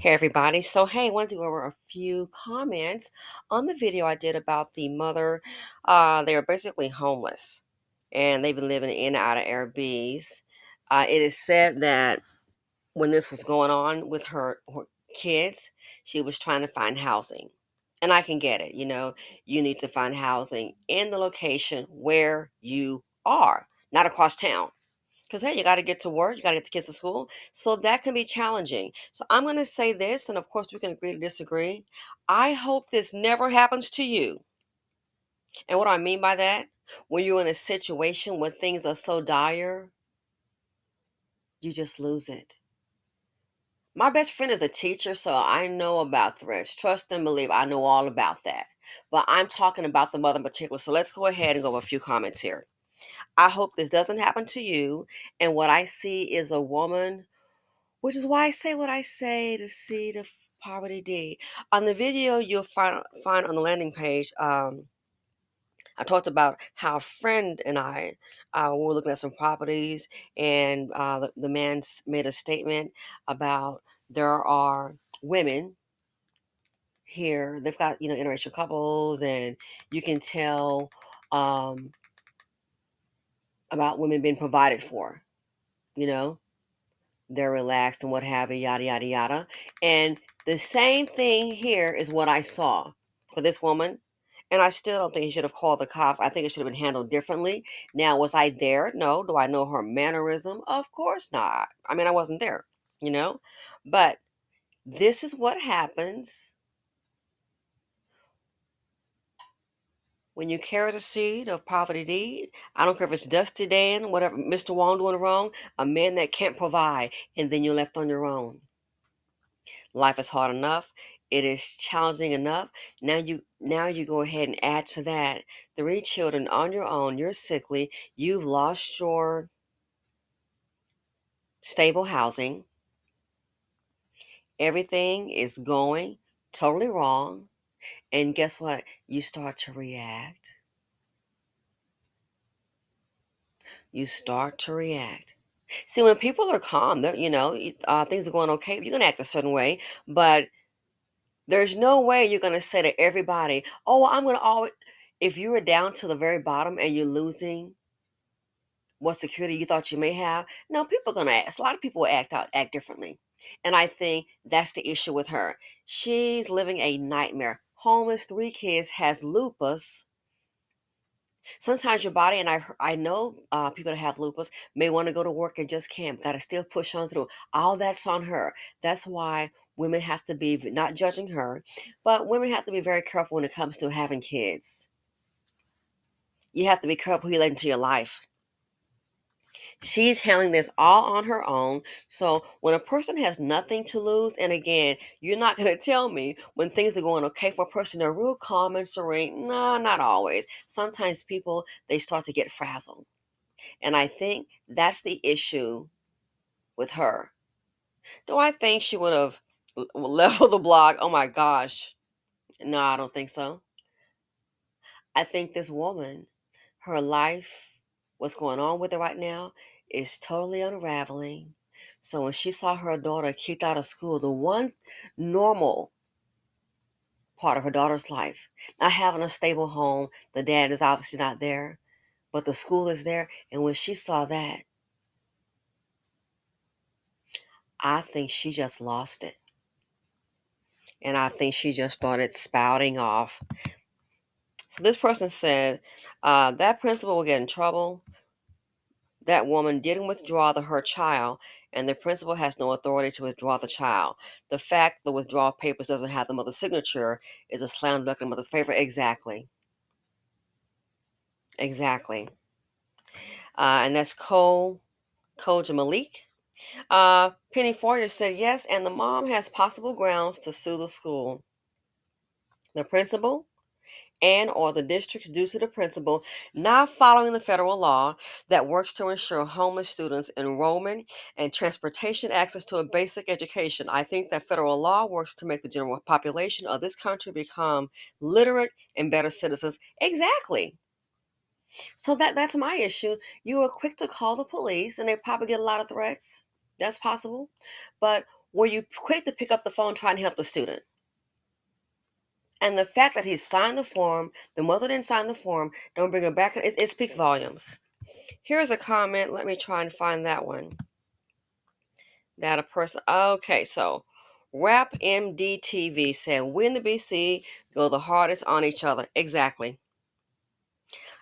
Hey everybody. So hey, I wanted to go over a few comments on the video I did about the mother. They are basically homeless and they've been living in and out of Airbnbs. It is said that when this was going on with her kids, she was trying to find housing. And I can get it, you need to find housing in the location where you are, not across town. Because, hey, you got to get to work, you got to get the kids to school. So that can be challenging. So I'm going to say this, and of course, we can agree to disagree. I hope this never happens to you. And what do I mean by that? When you're in a situation when things are so dire, you just lose it. My best friend is a teacher, so I know about threats. Trust and believe, I know all about that. But I'm talking about the mother in particular. So let's go ahead and go over a few comments here. I hope this doesn't happen to you. And what I see is a woman. Which is why I say what I say to see the poverty D. On the video you'll find on the landing page, I talked about how a friend and I were looking at some properties, and the made a statement about there are women here. They've got interracial couples, and you can tell um, about women being provided for. You know, they're relaxed and what have you, yada, yada, yada. And the same thing here is what I saw for this woman. And I still don't think he should have called the cops. I think it should have been handled differently. Now, was I there? No. Do I know her mannerism? Of course not. I mean, I wasn't there, you know? But this is what happens when you carry the seed of poverty deed. I don't care if it's Dusty Dan, whatever, Mr. Wong doing wrong, a man that can't provide, and then you're left on your own. Life is hard enough. It is challenging enough. Now you go ahead and add to that three children on your own. You're sickly. You've lost your stable housing. Everything is going totally wrong. And guess what? You start to react. You start to react. See, when people are calm, things are going okay. You're gonna act a certain way, but there's no way you're going to say to everybody, oh, well, I'm going to always, if you were down to the very bottom and you're losing what security you thought you may have, no, people are going to ask. A lot of people will act differently. And I think that's the issue with her. She's living a nightmare. Homeless, three kids, has lupus. Sometimes your body, and I know people that have lupus may want to go to work and just can't. Got to still push on through. All that's on her. That's why women have to be, not judging her, but women have to be very careful when it comes to having kids. You have to be careful who you let into your life. She's handling this all on her own. So when a person has nothing to lose, and again, you're not going to tell me when things are going okay for a person, they're real calm and serene. No, not always. Sometimes people, they start to get frazzled. And I think that's the issue with her. Do I think she would have leveled the block? Oh my gosh. No, I don't think so. I think this woman, her life, what's going on with her right now, is totally unraveling. So when she saw her daughter kicked out of school, the one normal part of her daughter's life, not having a stable home, the dad is obviously not there, but the school is there. And when she saw that, I think she just lost it. And I think she just started spouting off. So this person said that principal will get in trouble. That woman didn't withdraw her child, and the principal has no authority to withdraw the child. The fact the withdrawal papers doesn't have the mother's signature is a slam dunk in the mother's favor. Exactly. Exactly. And that's Cole Malik. Penny Foyer said yes, and the mom has possible grounds to sue the school. The principal and or the district's due to the principal not following the federal law that works to ensure homeless students enrollment and transportation access to a basic education. I think that federal law works to make the general population of this country become literate and better citizens. Exactly. So that's my issue. You are quick to call the police and they probably get a lot of threats. That's possible. But were you quick to pick up the phone trying to help the student? And the fact that he signed the form, the mother didn't sign the form, don't bring her back, it speaks volumes. Here's a comment. Let me try and find that one. That a person, okay, so Rap MDTV said, we in the BC go the hardest on each other. Exactly.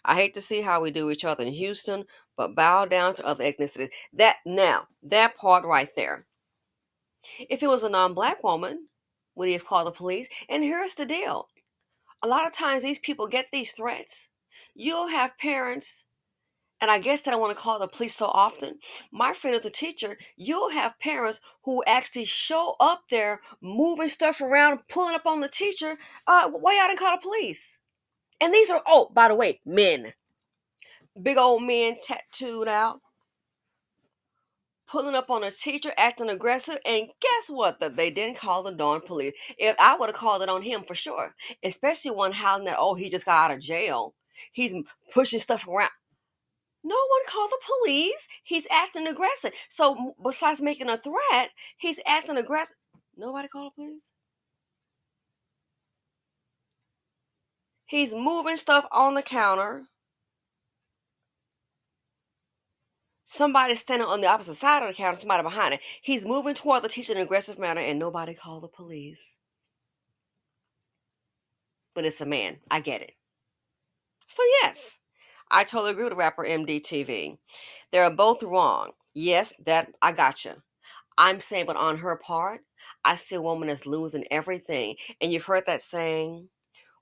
I hate to see how we do each other in Houston, but bow down to other ethnicities. That part right there. If it was a non black woman, would he have called the police? And here's the deal, a lot of times these people get these threats. You'll have parents, and I guess that I want to call the police so often. My friend is a teacher. You'll have parents who actually show up there, moving stuff around, pulling up on the teacher. Why y'all didn't call the police? And these are, oh, by the way, men, big old men tattooed out, pulling up on a teacher, acting aggressive. And guess what? That they didn't call the darn police. If I would have called it on him for sure, especially one hollering that, oh, he just got out of jail. He's pushing stuff around. No one called the police. He's acting aggressive. So besides making a threat, he's acting aggressive. Nobody called the police. He's moving stuff on the counter. Somebody's standing on the opposite side of the counter, somebody behind it. He's moving toward the teacher in an aggressive manner, and nobody called the police. But it's a man. I get it. So yes, I totally agree with rapper MDTV. They're both wrong. Yes, that I gotcha. I'm saying, but on her part, I see a woman that's losing everything. And you've heard that saying,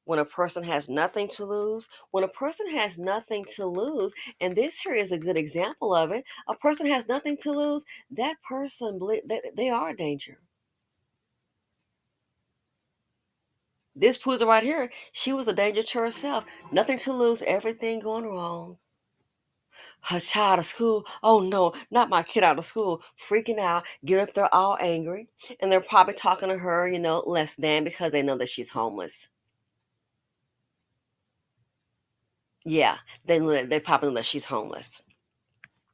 when a person has nothing to lose, when a person has nothing to lose, and this here is a good example of it, a person has nothing to lose, that person, they are a danger. This proves it right here. She was a danger to herself. Nothing to lose, everything going wrong. Her child of school. Oh no, not my kid out of school. Freaking out, get up there all angry. And they're probably talking to her, less than because they know that she's homeless. Yeah, they probably know that she's homeless.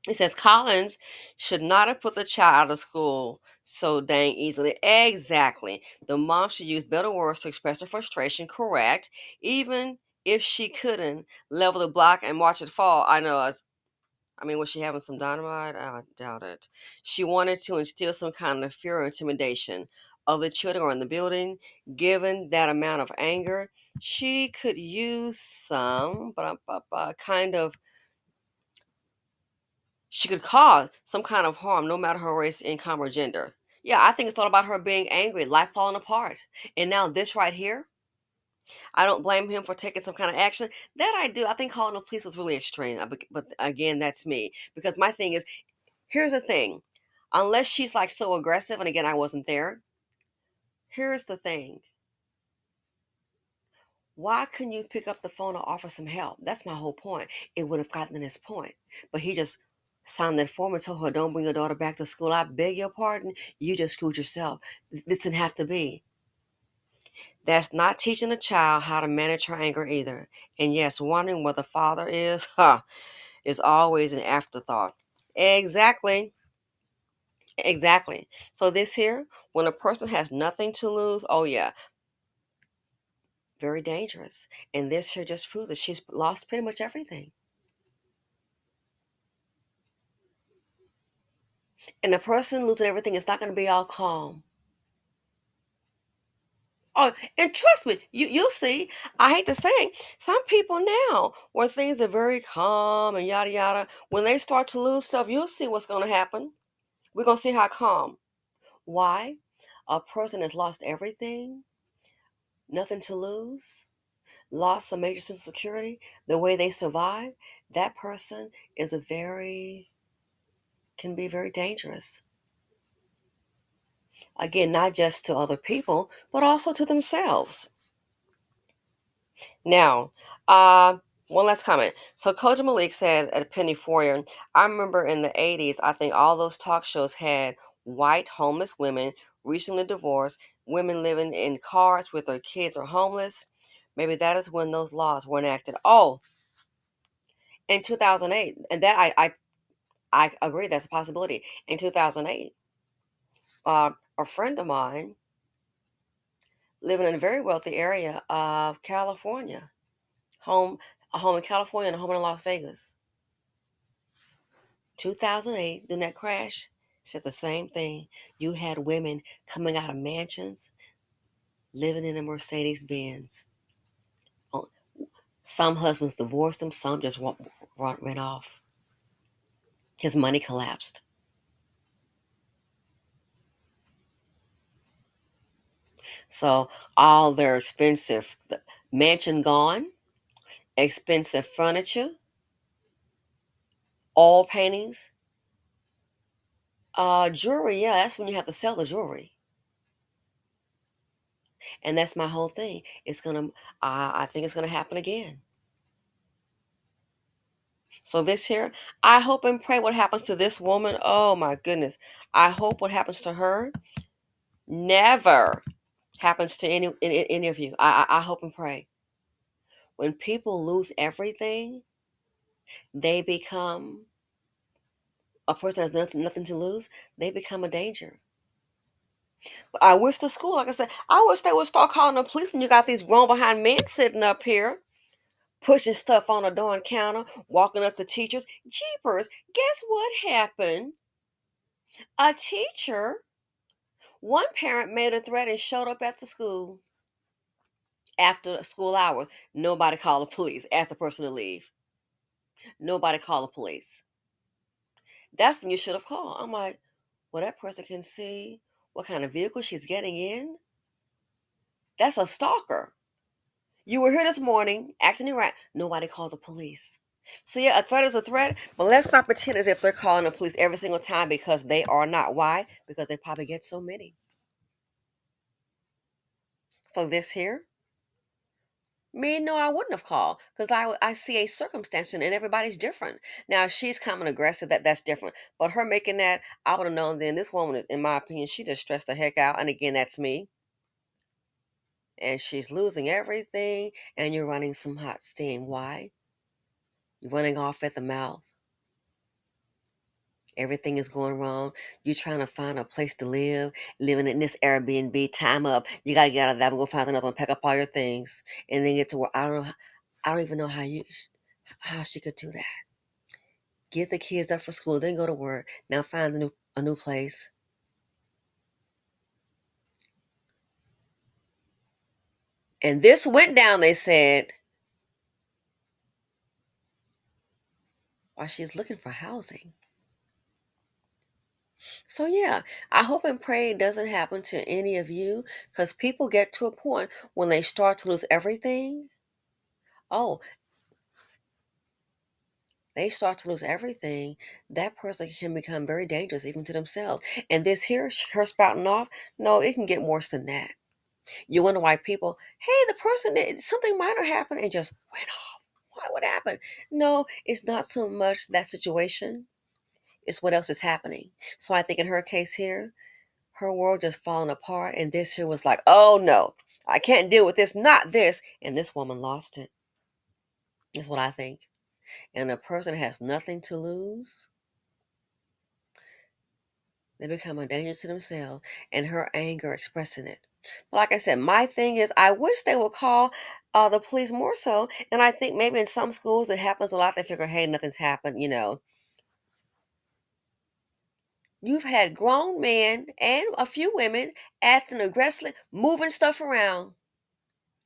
It says Collins should not have put the child out of school so dang easily. Exactly. The mom should use better words to express her frustration, correct. Even if she couldn't level the block and watch it fall. I know. I mean, was she having some dynamite? I doubt it. She wanted to instill some kind of fear or intimidation. Other children are in the building. Given that amount of anger, she could use some kind of, she could cause some kind of harm, no matter her race, income, or gender. Yeah, I think it's all about her being angry, life falling apart. And now this right here, I don't blame him for taking some kind of action. That I do. I think calling the police was really extreme. But again, that's me. Because my thing is, here's the thing. Unless she's like so aggressive, and again, I wasn't there. Here's the thing. Why couldn't you pick up the phone or offer some help? That's my whole point. It would have gotten to this point. But he just signed that form and told her, don't bring your daughter back to school. I beg your pardon. You just screwed yourself. This didn't have to be. That's not teaching a child how to manage her anger either. And yes, wondering where the father is, is always an afterthought. Exactly. Exactly. So this here, when a person has nothing to lose, oh yeah, very dangerous. And this here just proves that she's lost pretty much everything. And the person losing everything is not going to be all calm. Oh, and trust me, you'll see. I hate to say it, some people now, where things are very calm and yada yada, when they start to lose stuff, you'll see what's going to happen. We're going to see how calm. Why? A person has lost everything, nothing to lose, lost some major sense of security, the way they survive, that person is can be very dangerous. Again, not just to other people, but also to themselves. Now, one last comment. So Koja Malik said at Penny Foyer, I remember in the 80s, I think all those talk shows had white homeless women, recently divorced, women living in cars with their kids or homeless. Maybe that is when those laws were enacted. Oh, in 2008. And that I agree, that's a possibility. In 2008, a friend of mine living in a very wealthy area of California, home a home in California and a home in Las Vegas. 2008, during that crash, said the same thing. You had women coming out of mansions, living in a Mercedes Benz. Some husbands divorced them, some just ran off. His money collapsed. So all their expensive mansion gone, expensive furniture, oil paintings, jewelry. Yeah, that's when you have to sell the jewelry. And that's my whole thing. I think it's gonna happen again. So this here, I hope and pray what happens to this woman. Oh my goodness. I hope what happens to her never happens to any of you. I hope and pray. When people lose everything, they become a person has nothing to lose. They become a danger. I wish the school, like I said, I wish they would start calling the police when you got these grown behind men sitting up here pushing stuff on the darn counter, walking up to teachers. Jeepers, guess what happened? A teacher, one parent made a threat and showed up at the school after school hours. Nobody called the police, asked the person to leave. Nobody called the police. That's when you should have called. I'm like, well, that person can see what kind of vehicle she's getting in. That's a stalker. You were here this morning acting right. Nobody called the police. So yeah, a threat is a threat, but let's not pretend as if they're calling the police every single time because they are not. Why? Because they probably get so many. So this here, me, no, I wouldn't have called because I see a circumstance and everybody's different. Now, if she's coming aggressive, that's different. But her making that, I would have known then this woman, in my opinion, she just stressed the heck out. And again, that's me. And she's losing everything and you're running some hot steam. Why? You're running off at the mouth. Everything is going wrong. You're trying to find a place to live, living in this Airbnb. Time up. You got to get out of that and go find another one. Pack up all your things, and then get to work. I don't know. I don't even know how she could do that. Get the kids up for school, then go to work. Now find a new place. And this went down. They said while she's looking for housing. So yeah, I hope and pray it doesn't happen to any of you because people get to a point when they start to lose everything. Oh, they start to lose everything, that person can become very dangerous even to themselves. And this here, her spouting off, no, it can get worse than that. You wonder why people, hey, the person did something minor happened and just went off. Why would happen? No, it's not so much that situation. It's what else is happening. So I think in her case here, her world just falling apart. And this here was like, oh no, I can't deal with this, not this. And this woman lost it. Is what I think. And a person has nothing to lose, they become a danger to themselves and her anger expressing it. But like I said, my thing is I wish they would call the police more so. And I think maybe in some schools it happens a lot. They figure, hey, nothing's happened. You've had grown men and a few women acting aggressively, moving stuff around,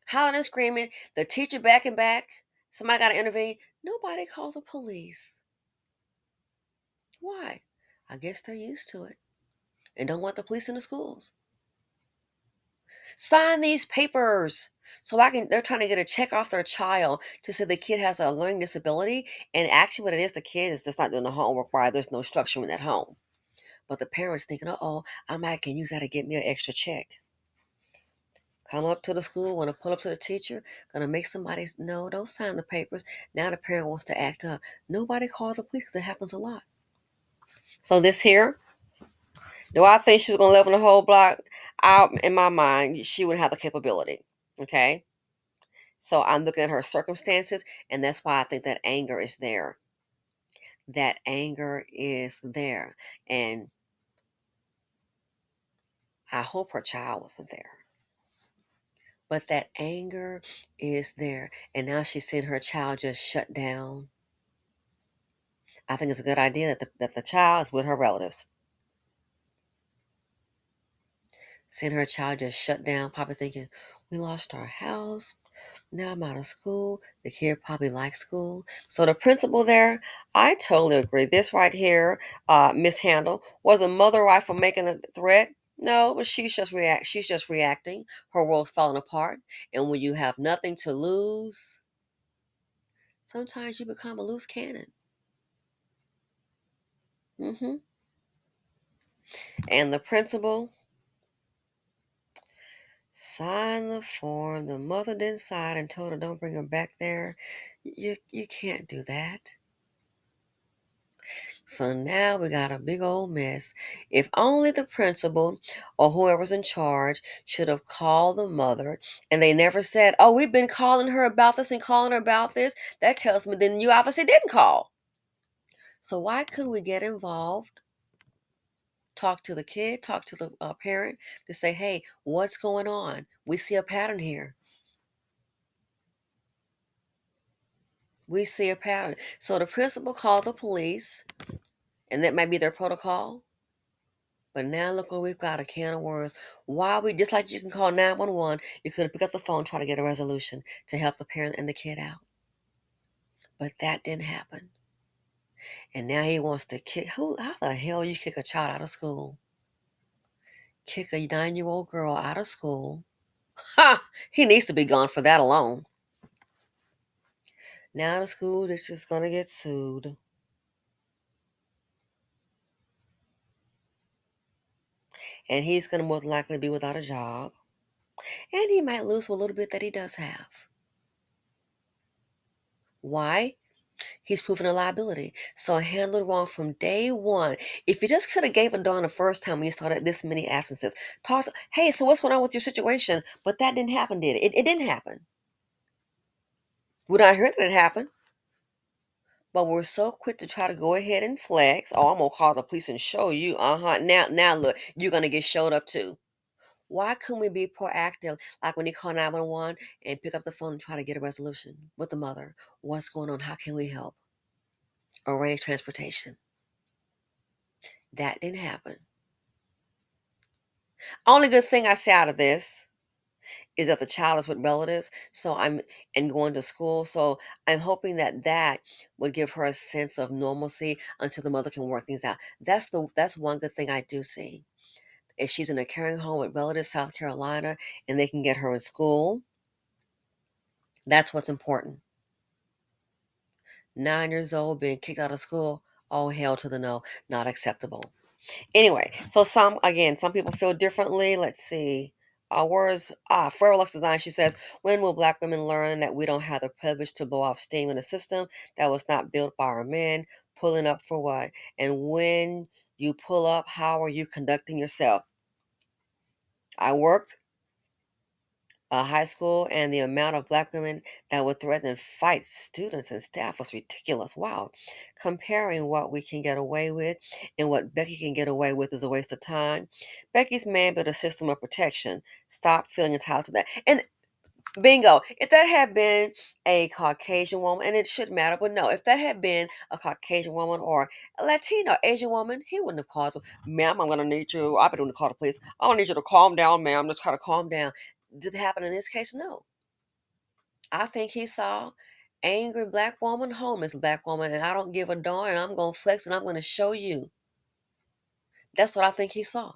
hollering and screaming, the teacher back and back. Somebody got to intervene. Nobody called the police. Why? I guess they're used to it and don't want the police in the schools. Sign these papers. So they're trying to get a check off their child to say the kid has a learning disability. And actually what it is, the kid is just not doing the homework right. There's no structure in that home. But the parents thinking, oh, I might can use that to get me an extra check. Come up to the school, want to pull up to the teacher, gonna make somebody no, don't sign the papers. Now the parent wants to act up. Nobody calls the police because it happens a lot. So this here, do I think she was gonna live in the whole block? Out in my mind, she would have the capability. Okay. So I'm looking at her circumstances, and that's why I think that anger is there. That anger is there. And I hope her child wasn't there. But that anger is there. And now she's seeing her child just shut down. I think it's a good idea that the child is with her relatives. Seeing her child just shut down, probably thinking, we lost our house. Now I'm out of school. The kid probably likes school. So the principal there, I totally agree. This right here, mishandle. Was a mother right for making a threat? No, but she's just reacting. Her world's falling apart. And when you have nothing to lose, sometimes you become a loose cannon. hmm And the principal signed the form. The mother didn't sign and told her don't bring her back there. You can't do that. So now we got a big old mess. If only the principal or whoever's in charge should have called the mother and they never said, oh, we've been calling her about this and calling her about this. That tells me then you obviously didn't call. So why couldn't we get involved? Talk to the kid, talk to the parent to say, hey, what's going on? We see a pattern here. We see a pattern. So the principal called the police, and that might be their protocol. But now look what we've got, a can of worms. Why we just like you can call 911, you could have picked up the phone, try to get a resolution to help the parent and the kid out. But that didn't happen. And now he wants to kick how the hell you kick a child out of school? Kick a 9-year-old girl out of school. Ha! He needs to be gone for that alone. Now the school is just gonna get sued. And he's gonna most likely be without a job. And he might lose a little bit that he does have. Why? He's proven a liability. So handled wrong from day one. If you just could have gave a darn the first time when you started this many absences, hey, so what's going on with your situation? But that didn't happen, did it? It didn't happen. We not heard that it happened. But we're so quick to try to go ahead and flex. Oh, I'm gonna call the police and show you. Now look, you're gonna get showed up too. Why couldn't we be proactive, like when you call 911 and pick up the phone and try to get a resolution with the mother? What's going on? How can we help? Arrange transportation. That didn't happen. Only good thing I see out of this is that the child is with relatives, so I'm and going to school. So I'm hoping that would give her a sense of normalcy until the mother can work things out. That's one good thing I do see. If she's in a caring home with relatives, South Carolina, and they can get her in school, that's what's important. 9 years old being kicked out of school, oh hell to the no, not acceptable. Anyway, so some people feel differently. Let's see. Words, Forever Lux Design, she says, when will black women learn that we don't have the privilege to blow off steam in a system that was not built by our men? Pulling up for what? And when you pull up, how are you conducting yourself? I worked high school, and the amount of black women that would threaten and fight students and staff was ridiculous. Wow. Comparing what we can get away with and what Becky can get away with is a waste of time. Becky's man built a system of protection. Stop feeling entitled to that. And bingo, if that had been a Caucasian woman, and it shouldn't matter, but no, if that had been a Caucasian woman or a Latino Asian woman, he wouldn't have called her, ma'am, I'm going to need you. I've been going to call the police. I don't need you to calm down, ma'am. Just try to calm down. Did it happen in this case? No. I think he saw angry black woman, homeless black woman, and I don't give a darn, and I'm going to flex and I'm going to show you. That's what I think he saw.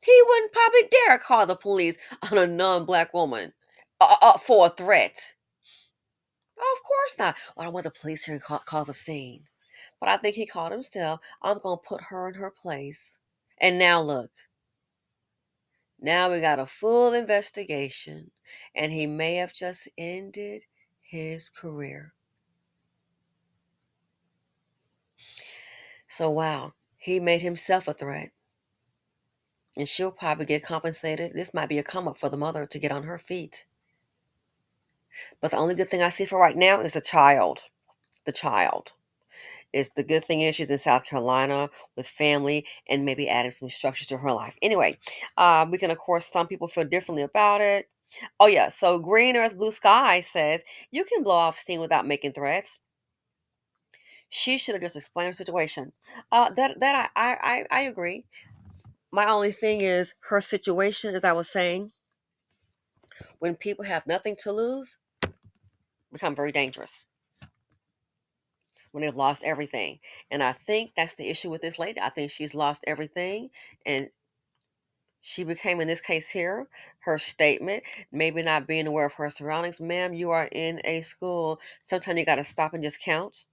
He wouldn't probably dare call the police on a non-black woman for a threat. Of course not. Well, I want the police here and cause a scene. But I think he called himself. I'm going to put her in her place. And now look. Now we got a full investigation. And he may have just ended his career. So, wow. He made himself a threat. And she'll probably get compensated. This might be a come up for the mother to get on her feet. But the only good thing I see for right now is the child. The child. Is the good thing is she's in South Carolina with family and maybe adding some structures to her life. Anyway, we can, of course, some people feel differently about it. Oh, yeah. So Green Earth Blue Sky says you can blow off steam without making threats. She should have just explained her situation. That I agree. My only thing is her situation, as I was saying, when people have nothing to lose, become very dangerous when they've lost everything. And I think that's the issue with this lady. I think she's lost everything, and she became, in this case here, her statement, maybe not being aware of her surroundings. Ma'am, you are in a school. Sometimes you got to stop and just count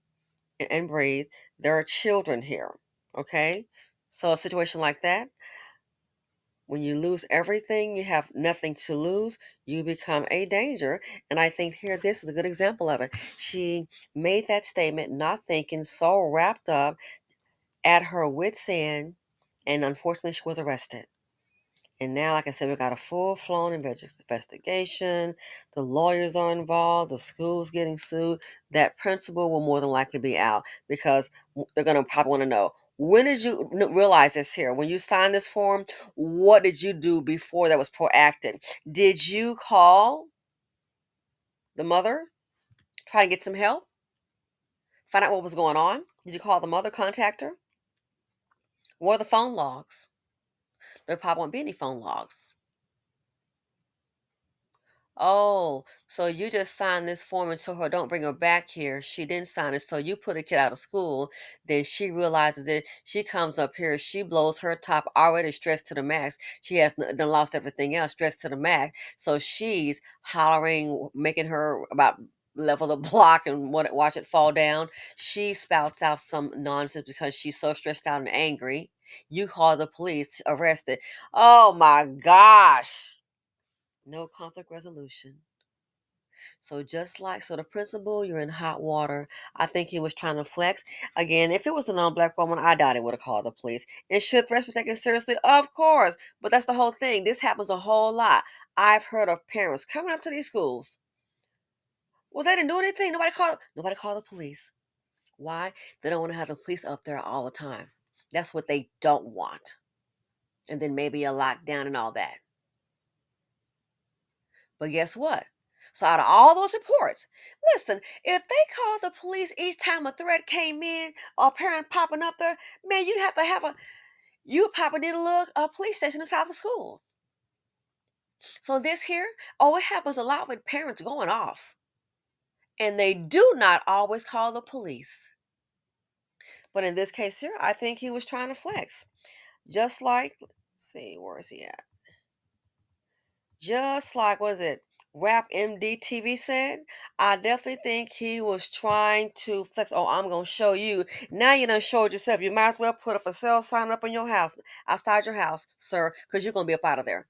and breathe. There are children here. Okay. So a situation like that, when you lose everything, you have nothing to lose, you become a danger. And I think here, this is a good example of it. She made that statement not thinking, so wrapped up at her wits' end, and unfortunately, she was arrested. And now, like I said, we got a full-blown investigation. The lawyers are involved. The school's getting sued. That principal will more than likely be out because they're going to probably want to know, when did you realize this here? When you signed this form, what did you do before that was proactive? Did you call the mother, try to get some help, find out what was going on? Did you call the mother, contact her? What are the phone logs? There probably won't be any phone logs. Oh, so you just signed this form and told her don't bring her back here. She didn't sign it. So you put a kid out of school. Then she realizes it. She comes up here. She blows her top already stressed to the max. She has done lost everything else stressed to the max. So she's hollering, making her about level the block and watch it fall down. She spouts out some nonsense because she's so stressed out and angry. You call the police, arrest it. Oh my gosh. No conflict resolution. So so the principal, you're in hot water. I think he was trying to flex. Again, if it was a non-black woman, I doubt it would have called the police. And should threats be taken seriously? Of course. But that's the whole thing. This happens a whole lot. I've heard of parents coming up to these schools. Well, they didn't do anything. Nobody called the police. Why? They don't want to have the police up there all the time. That's what they don't want. And then maybe a lockdown and all that. But guess what? So out of all those reports, listen, if they called the police each time a threat came in or a parent popping up there, man, you'd have to have you probably need a little police station inside the school. So this here, oh, it happens a lot with parents going off. And they do not always call the police. But in this case here, I think he was trying to flex. Just like, let's see, where is he at? Just like, was it Rap MDTV said? I definitely think he was trying to flex. Oh, I'm gonna show you. Now you done showed yourself. You might as well put a for sale sign up in your house, outside your house, sir, because you're gonna be up out of there.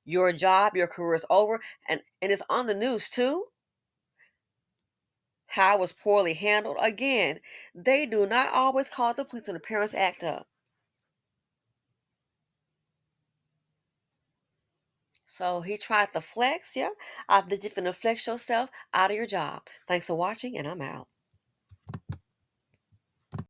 Your job, your career is over, and it's on the news too. How it was poorly handled. Again, they do not always call the police when the parents act up. So he tried to flex, yeah. I think you're finna flex yourself out of your job. Thanks for watching, and I'm out.